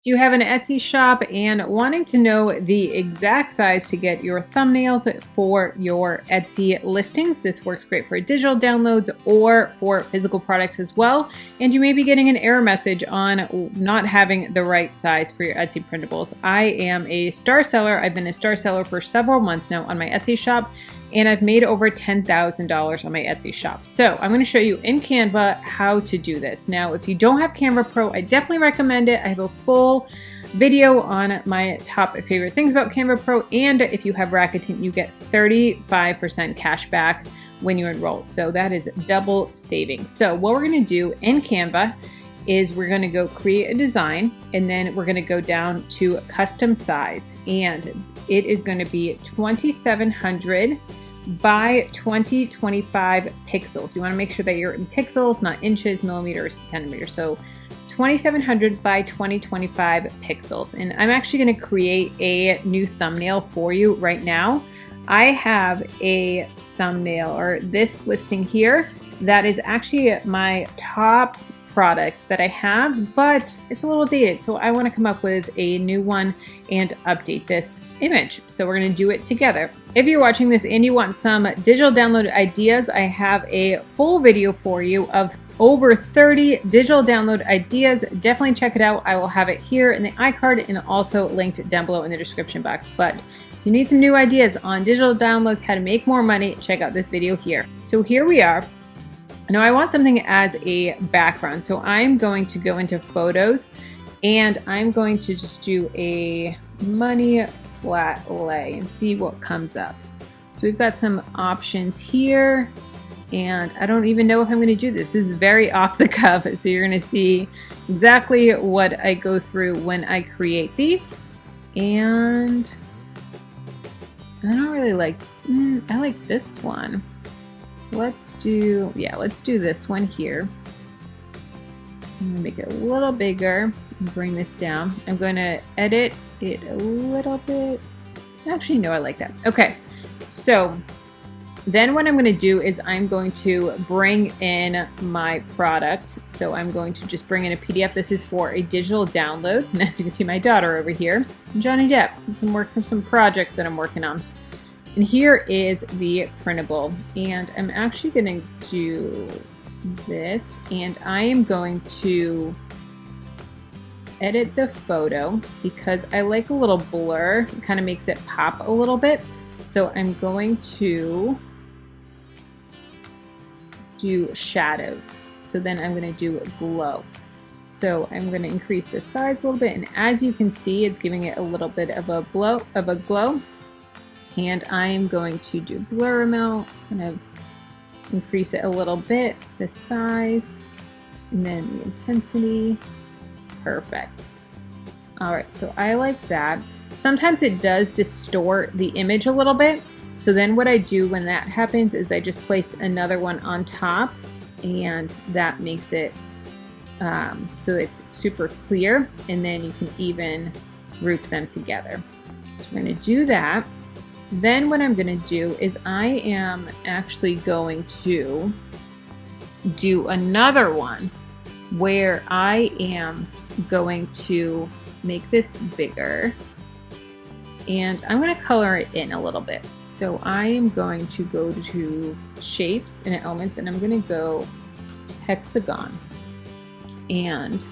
Do you have an Etsy shop and wanting to know the exact size to get your thumbnails for your Etsy listings? This works great for digital downloads or for physical products as well. And you may be getting an error message on not having the right size for your Etsy printables. I am a star seller. I've been a star seller for several months now on my Etsy shop, and I've made over $10,000 on my Etsy shop. So I'm going to show you in Canva how to do this. Now, if you don't have Canva Pro, I definitely recommend it. I have a full video on my top favorite things about Canva Pro, and if you have Rakuten, you get 35% cash back when you enroll. So that is double savings. So what we're going to do in Canva is we're going to go create a design, and then we're going to go down to custom size, and it is going to be 2700 by 2025 pixels. You want to make sure that you're in pixels, not inches, millimeters, centimeters. So 2700 by 2025 pixels. And I'm actually going to create a new thumbnail for you right now. I have a thumbnail, or this listing here, that is actually my top product that I have, but it's a little dated. So I want to come up with a new one and update this image. So we're going to do it together. If you're watching this and you want some digital download ideas, I have a full video for you of over 30 digital download ideas. Definitely check it out. I will have it here in the iCard and also linked down below in the description box. But if you need some new ideas on digital downloads, how to make more money, check out this video here. So here we are. Now I want something as a background. So I'm going to go into photos, and I'm going to just do a money flat lay and see what comes up. So we've got some options here, and I don't even know if I'm going to do this. This is very off the cuff, so you're going to see exactly what I go through when I create these. And I don't really like, I like this one. Let's do this one here. I'm going to make it a little bigger and bring this down. I'm going to edit it a little bit. Actually, no, I like that. Okay, so then what I'm going to do is I'm going to bring in my product. So I'm going to just bring in a PDF. This is for a digital download. And as you can see, my daughter over here, Johnny Depp, some projects that I'm working on. And here is the printable, and I'm actually going to do this, and I am going to edit the photo because I like a little blur. It kind of makes it pop a little bit. So I'm going to do shadows. So then I'm going to do glow. So I'm going to increase the size a little bit, and as you can see, it's giving it a little bit of a glow. And I'm going to do blur amount, kind of increase it a little bit, the size, and then the intensity. Perfect. All right, so I like that. Sometimes it does distort the image a little bit. So then what I do when that happens is I just place another one on top, and that makes it so it's super clear, and then you can even group them together. So we're going to do that. Then what I'm going to do is I am actually going to do another one where I am going to make this bigger, and I'm going to color it in a little bit. So I am going to go to shapes and elements, and I'm going to go hexagon, and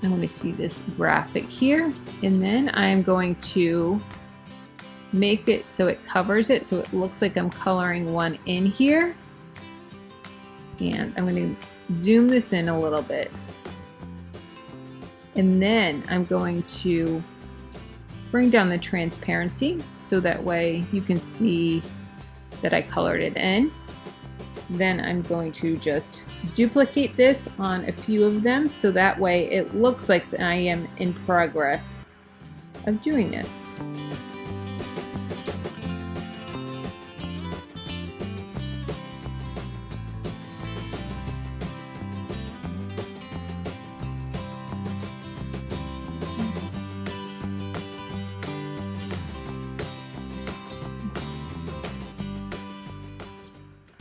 I'm going to see this graphic here, and then I'm going to make it so it covers it, so it looks like I'm coloring one in here. And I'm going to zoom this in a little bit, and then I'm going to bring down the transparency so that way you can see that I colored it in. Then I'm going to just duplicate this on a few of them so that way it looks like I am in progress of doing this.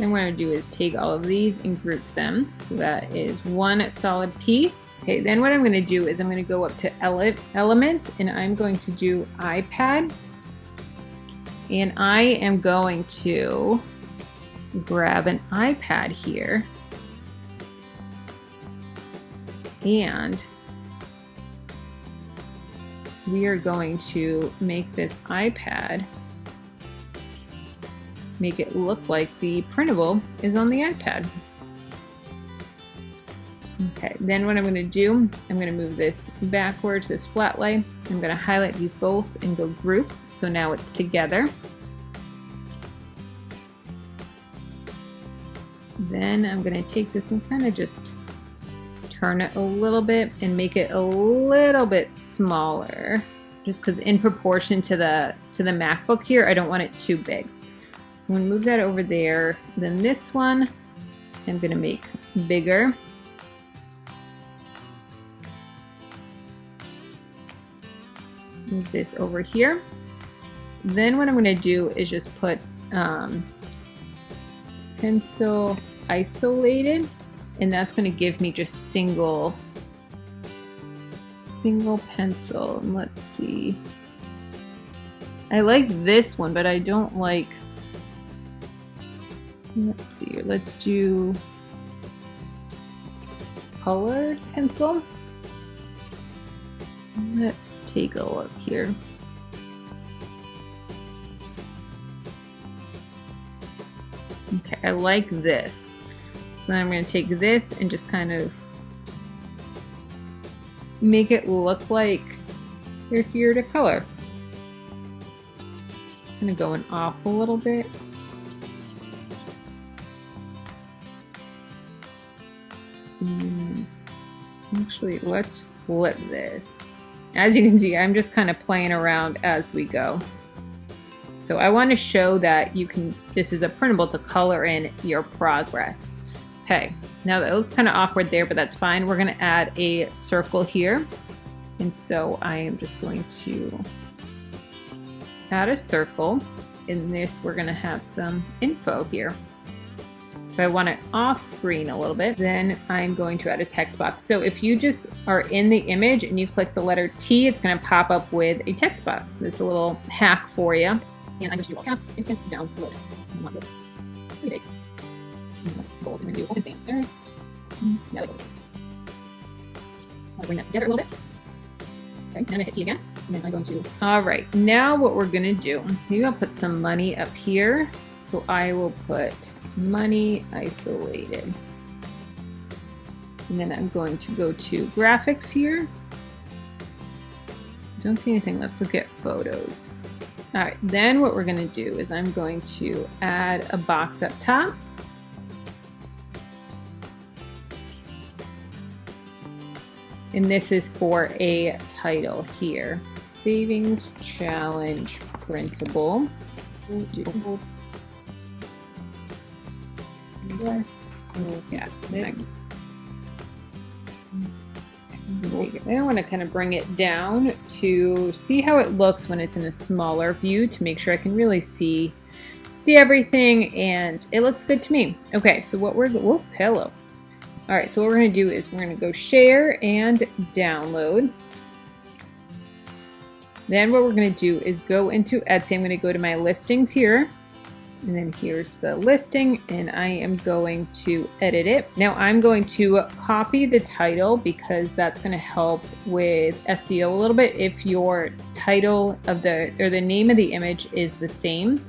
Then what I'm going to do is take all of these and group them. So that is one solid piece. Okay, then what I'm going to do is I'm going to go up to elements and I'm going to do iPad. And I am going to grab an iPad here. And we are going to make this iPad, make it look like the printable is on the iPad. Okay, then what I'm going to do, I'm going to move this backwards, this flat lay. I'm going to highlight these both and go group. So now it's together. Then I'm going to take this and kind of just turn it a little bit and make it a little bit smaller, just because in proportion to the MacBook here, I don't want it too big. So I'm going to move that over there. Then this one, I'm going to make bigger. Move this over here. Then what I'm going to do is just put pencil isolated, and that's going to give me just single pencil. And let's see, I like this one, but I don't like, let's see, let's do colored pencil. Let's take a look here. Okay, I like this. So then I'm going to take this and just kind of make it look like you're here to color. Kind of going off a little bit. Actually, let's flip this. As you can see, I'm just kind of playing around as we go. So I want to show that you can, this is a printable to color in your progress. Okay, now that looks kind of awkward there, but that's fine. We're going to add a circle here. And so I am just going to add a circle. In this, we're going to have some info here. If I want it off screen a little bit, then I'm going to add a text box. So if you just are in the image and you click the letter T, it's going to pop up with a text box. It's a little hack for you. And I'm going to do all caps, instant download. I want this pretty big. Goals. I'm going to do open stance. All right. Now open stance. I'll bring that together a little bit. Okay, then I hit T again. And then I'm going to. All right. Now what we're going to do, maybe I'll put some money up here. So I will put money isolated. And then I'm going to go to graphics here. Don't see anything. Let's look at photos. All right, then what we're going to do is I'm going to add a box up top. And this is for a title here. Savings Challenge Printable. Yeah. I want to kind of bring it down to see how it looks when it's in a smaller view to make sure I can really see everything, and it looks good to me. Okay, so what whoa, pillow. All right, so what we're going to do is we're going to go share and download. Then what we're going to do is go into Etsy. I'm going to go to my listings here. And then here's the listing, and I am going to edit it. Now I'm going to copy the title because that's going to help with SEO a little bit if your title of the name of the image is the same.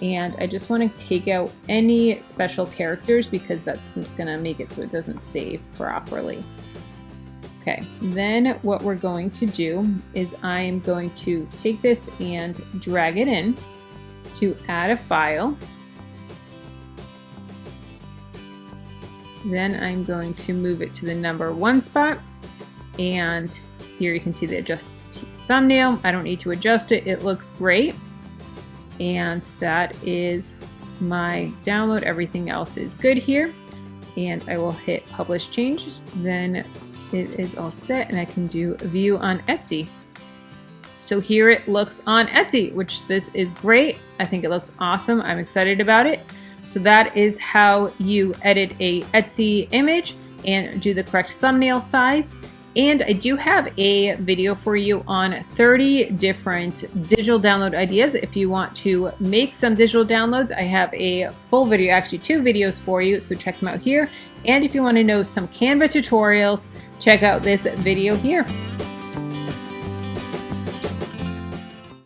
And I just want to take out any special characters because that's going to make it so it doesn't save properly. Okay, then what we're going to do is I am going to take this and drag it in to add a file. Then I'm going to move it to the number 1 spot, and here you can see the adjust thumbnail. I don't need to adjust it, it looks great. And that is my download. Everything else is good here, and I will hit publish changes. Then it is all set, and I can do a view on Etsy. So here it looks on Etsy, which this is great. I think it looks awesome. I'm excited about it. So that is how you edit a Etsy image. and do the correct thumbnail size. And I do have a video for you on 30 different digital download ideas. If you want to make some digital downloads, I have a full video, actually 2 videos for you, so check them out here. And if you want to know some Canva tutorials, check out this video here.